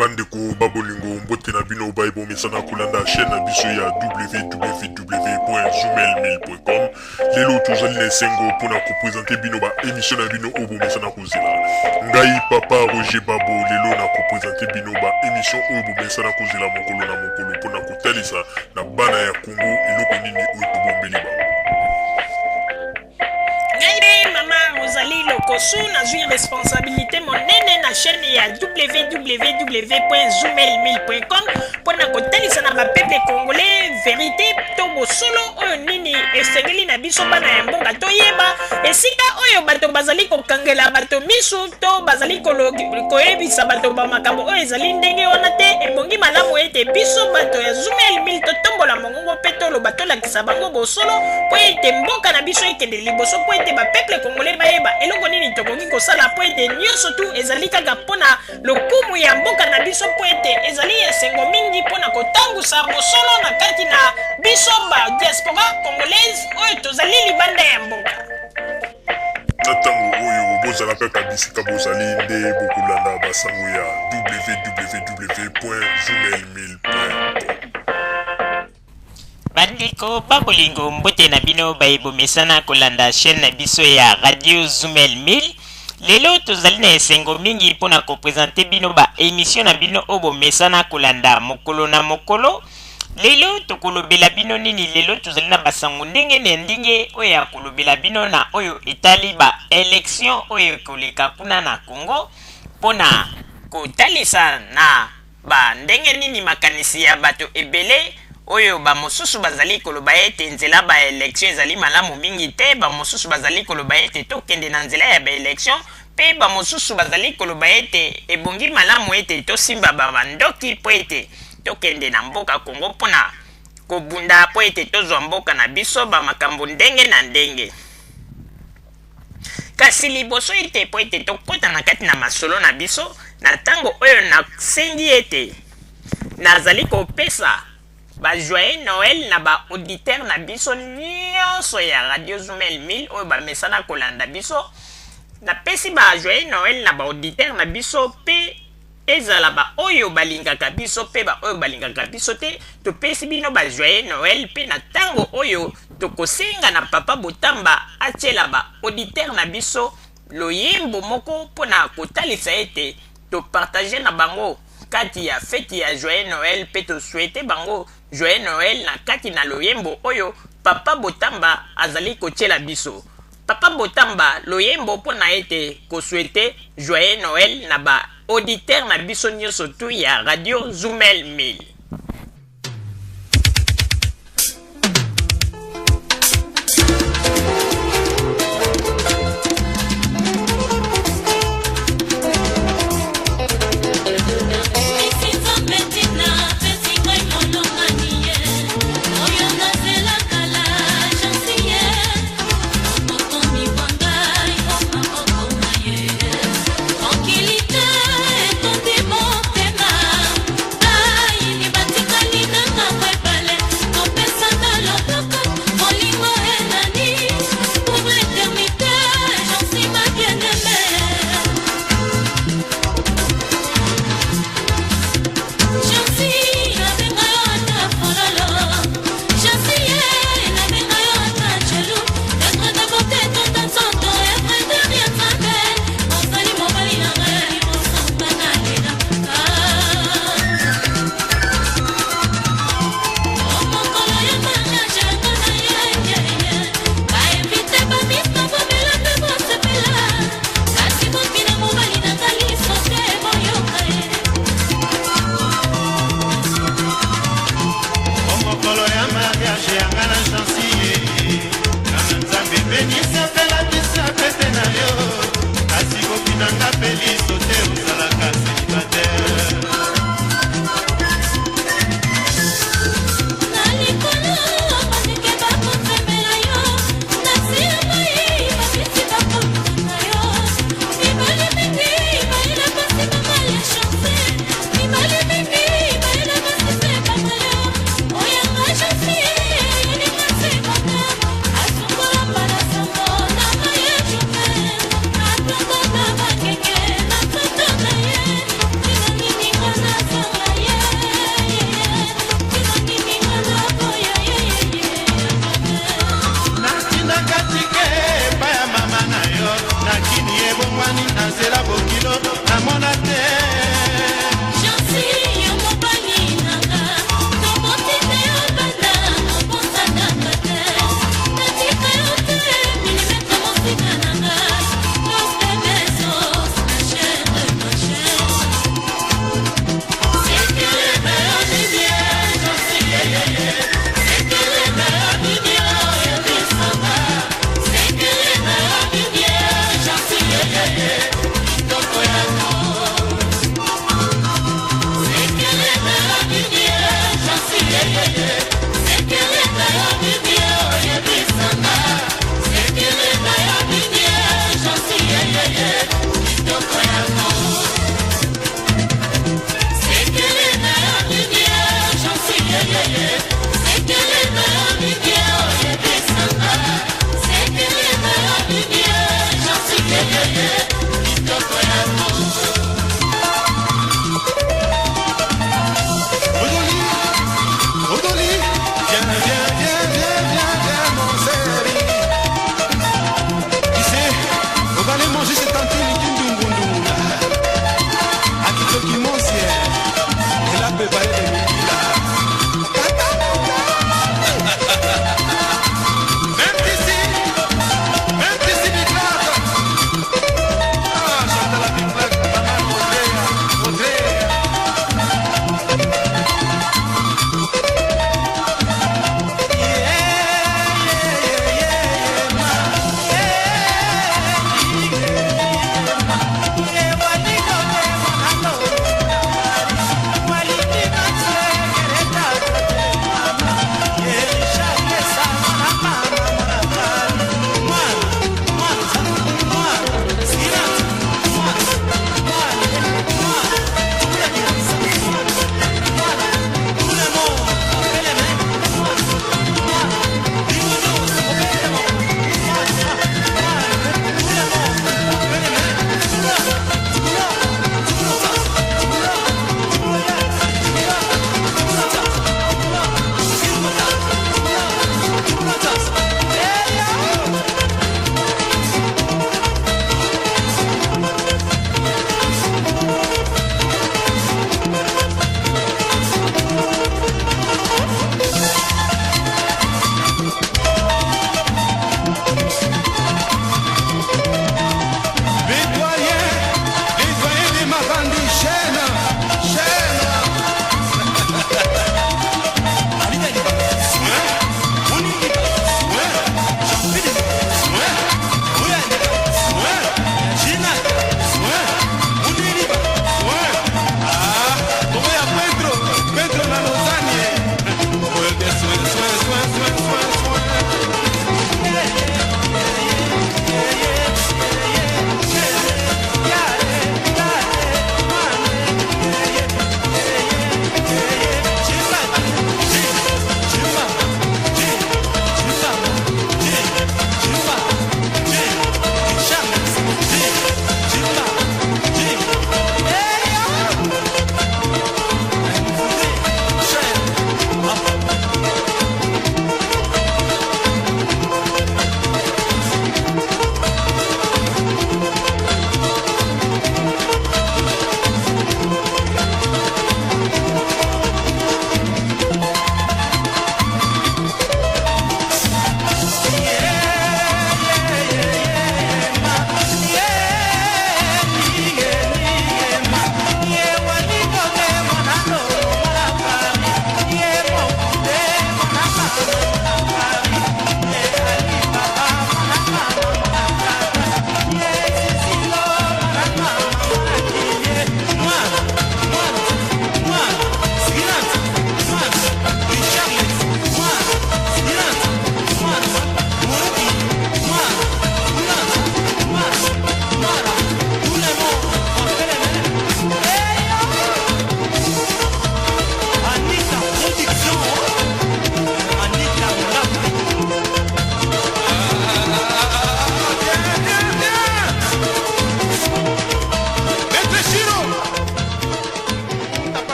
bandeko babolingo mbote na bino baibo mesana kolanda chaîne na biso ya www.zoomel1000.com. lelo tozali na esengo mpona kopresente bino ba émission na bino oyo bomesana kozela. Ngai papa Roger Babo lelo na kopresente bino ba émission oyo bomesana kozela mokolo na mokolo mpona kotalisa na bana ya Congo eloko nini oyo tobombeli bango. Maman Rosalie Lokosu na zui responsabilité monene na chaîne ya www.zoomel1000.com pona kotalisa na bapeple congolais vérité to bosolo oyo nini esengeli na biso bana ya mboka toyeba esika oyo bato bazali kokangela bato misu to bazali koyebisa bato bamakambo oyo ezali ndenge wana te ebongi malamu ete biso bato ya Zoomel 1000 totombola mongongo mpe toloba tolakisa bango bosolo po ete mboka na biso ekende liboso po ete bapeple congolais bayeba eloko nini tokoki kosala po ete nyonso tu ezali kaka mpona lokumu ya mboka na biso po ete ezali esengo mingi mpona kotangusa bosolo na kati na biso ba diaspora congolaise oyo tozali libanda ya mboka. Na ntango oyo bozala kaka bisika bozali nde bokolanda basango ya www.zoomel1000.com. bandeko babolingo mbote na bino bayebomesana kolanda chaîne na biso ya radio Zoomel 1000. lelo tozali na esengo mingi mpona kopresente bino ba émission na bino oyo bomesana kolanda mokolo na mokolo. lelo tokolobela bino nini? lelo tozali na basango ndenge na ndenge oyo ya kolobela bino na oyo etali ba élection oyo ekoleka kuna na Congo mpona kotalisa na ba ndenge nini makanisi ya bato ebele oyo ba mosusu bazali koloba ete nzela ba élection ezali malamu mingi te, ba mosusu bazali koloba ete tokende na nzela ya ba élection pe ba mosusu bazali koloba ete ebongi malamu ete tosimba ba bandoki po ete tokende na mboka Congo mpona kobunda po ete tozwa mboka na biso ba makambo ndenge na ndenge. Kasi liboso ete po ete tokota na kati na masolo na biso na tango oyo nasengi ete nazali kopesa ba joyeux Noël na ba auditeur na biso nyonso ya radio Zoomel 1000 oyo bamesana kolanda biso. Napesi ba joyeux Noël na ba auditeur na biso pe ezala ba oyo balingaka biso pe ba oyo balingaka biso te, topesi bino ba joyeux Noël pe na tango oyo tokosenga na papa Botamba atiela ba auditeur na biso loyembo moko mpona kotalisa ete topartage na bango kati ya fete ya joyeux Noël pe tosouhaite bango joyeux Noël na kati na loyembo oyo papa Botamba azali kotiela biso. Papa Botamba loyembo mpona ete kosouhaite joyeux Noël na ba auditeur na biso nyonso tu ya radio Zoomel 1000. Tranquillité, ton bon thème,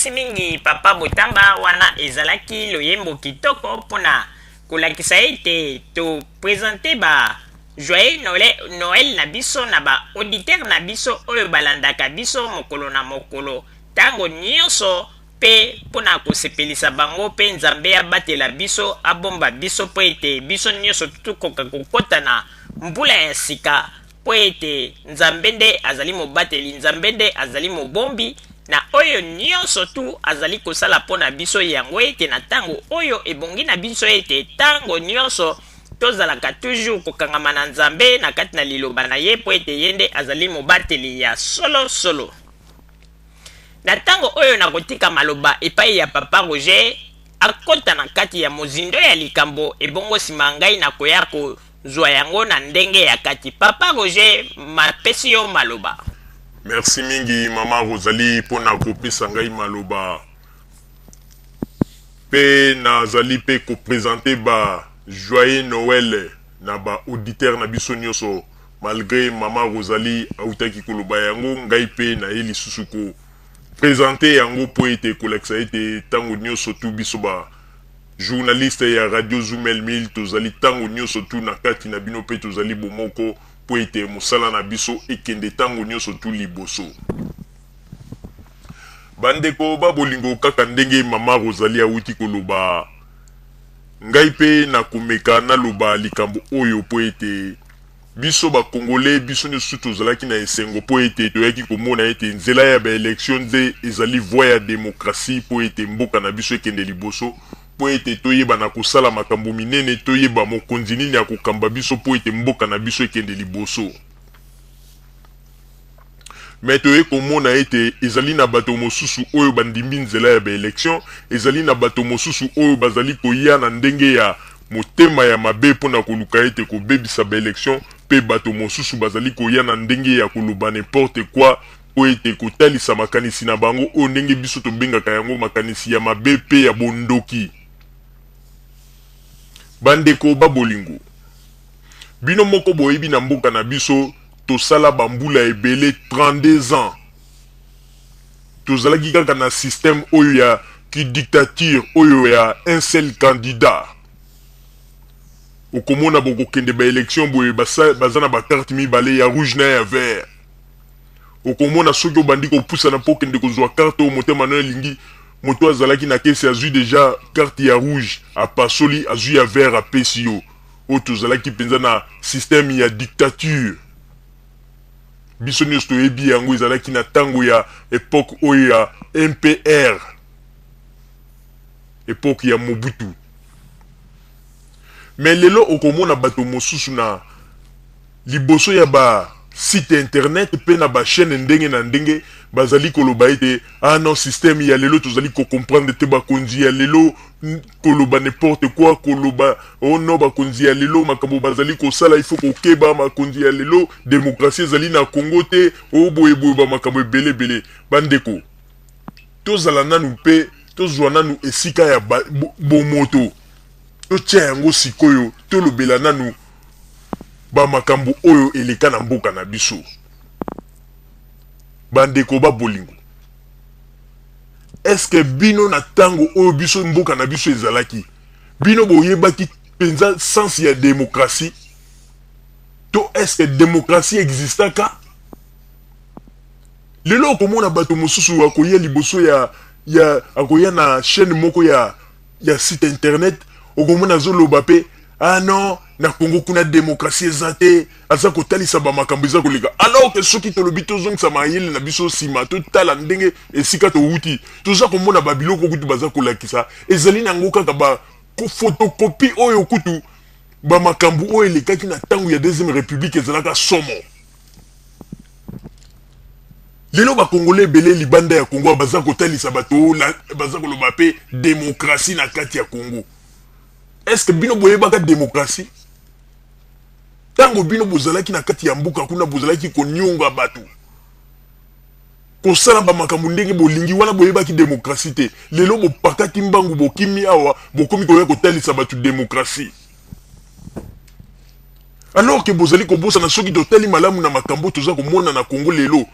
merci mingi papa Botamba wana ezalaki loyembo kitoko mpona kolakisa ete to présenter ba joyeux Noël na biso na ba auditeur na biso oyo balandaka biso mokolo na mokolo tango nyonso pe mpona kosepelisa bango pe nzambe abatela biso abomba biso po ete biso nyonso tukoka kokota na mbula ya sika po ete nzambe nde azali mobateli nzambe nde azali mobombi na oyo nyonso tu azali kosala mpona biso yango ete na tango oyo ebongi na biso ete tango nyonso tozalaka toujours kokangama na nzambe na kati na liloba na ye po ete ye nde azali mobateli ya solo na tango oyo nakotika maloba epai ya papa Roger akota na kati ya mozindo ya likambo ebongo nsima ngai nakoya kozwa yango na ndenge ya kati. Papa Roger, mapesi yo maloba. Merci mingi mama Rosalie pona kopesa ngai maloba pe nazali pe ko présenter ba joyeux Noël na ba auditeur na biso nyonso malgré mama Rosalie autaki koloba yango ngai pe na ye lisusu ko présenter yango po ete kolekisa ete tango nyonso tu biso ba journaliste ya radio Zoomel 1000 tozali tango nyonso tu na kati na bino pe tozali bomoko po ete mosala na biso ekende tango nyonso tu liboso. Bandeko babolingo kaka ndenge mama Rosalie awuti koloba ngai pe na komeka na loba likambo oyo po ete biso ba Congolais biso nyonso tozalaki na esengo po ete toyaki komona ete nzela ya ba élection nze ezali voie ya démocratie po ete mboka na biso ekende liboso po ete toyeba na kosala makambo minene toyeba mokonzi nini ya kokamba biso po ete mboka na biso ekende liboso. Mais toye komona ete ezali na bato mosusu oyo bandimbi nzela ya ba élection ezali na bato mosusu oyo bazali koya na ndenge ya motema ya mabe pona koluka ete kobebisa ba élection pe bato mosusu bazali koya na ndenge ya koloba n'importe quoi po ete kotalisa makanisi na bango oyo ndenge biso tobengaka yango makanisi ya mabe pe ya bondoki. Bandeko babolingo bino moko boyebi na mboka na biso tosala bambula ebele 32 ans tozalaki kaka na système oyo ya ki dictature oyo ya un seul candidat okomona bokokende ba élection boye baza na ba carte mibale ya rouge na ya vert okomona soki obandi kopusa na po kende kozwa carte o motema na elingi moto azalaki na kesi azwi déjà carte ya rouge apasoli azwi ya vert apesi yo oyo tozalaki mpenza na système ya dictature biso nyonso toyebi yango ezalaki na ntango ya époque oyo ya MPR époque ya Mobutu. Mais lelo okomona bato mosusu na liboso ya ba site internet pe na ba chaîne ndenge na ndenge bazali koloba ete ah non système ya lelo tozali ko comprendre te bakonzi ya lelo koloba n'importe quoi koloba oh non bakonzi ya lelo makambo bazali kosala il faut kokeba makonzi ya lelo démocratie ezali na Congo te oh boye ba makambo ebele bandeko tozala nanu pe tozwa nanu esika ya bomoto totia yango sikoyo tolobela nanu ba makambo oyo eleka na mboka na biso. Bandeko babolingo est-ce que bino na tango oyo biso mboka na biso ezalaki bino boyebaki penza sens ya démocratie to est-ce que démocratie existaka lelo okomona bato mosusu akoya liboso ya akoya na chaîne moko ya site internet okomona zoloba pe ah non na Congo kuna démocratie ezate aza kotalisa ba makambo eza koleka alors que soki tolobi tozongisa mayele na biso sima totala ndenge esika towuti toza komona babiloko kutu baza kolakisa ezali nango kaka ba photocopie oyo kutu ba makambo oyo elekaki na tango ya deuxième république ezalaka somo. Lelo ba Congolais belé libanda ya Congo baza kotalisa bato baza koloba pe démocratie na kati ya Congo. Est-ce que bino boyebaka démocratie tango bino bozalaki na kati ya mbuka kuna bozalaki konyonga bato kosala ba makambo ndenge bolingi wana boyebaki démocratie te lelo bopakaki mbangu bokimi awa bokomi koya kotalisa bato démocratie alors que bozali kobosa na soki totali malamu na makambo toza komona na Congo lelo